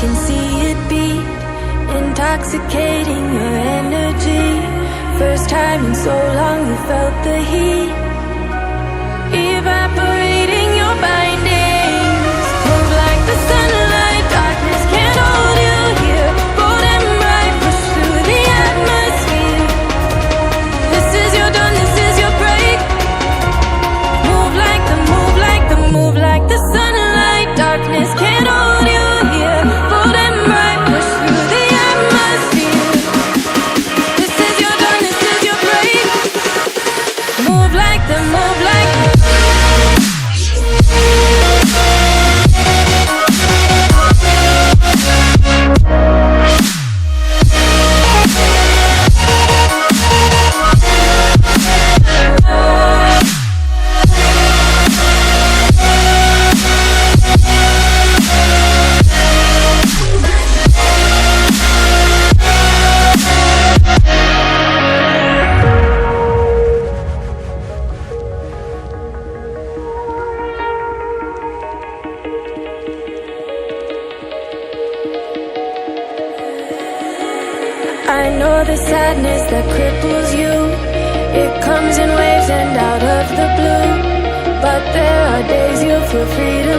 can see it beat, intoxicating your energy. First time in so long you felt the heat, evaporating your bindings. Move like the sunlight, darkness can't hold you here. Bold and bright, push through the atmosphere. This is your dawn, this is your break. Move like the, move like the, move like the sunlight, darkness can't hold you here. Bold and bright, push through the atmosphere. This is your dawn, this is your break. Move like the, move like the. I know the sadness that cripples you. It comes in waves and out of the blue. But there are days you feel free to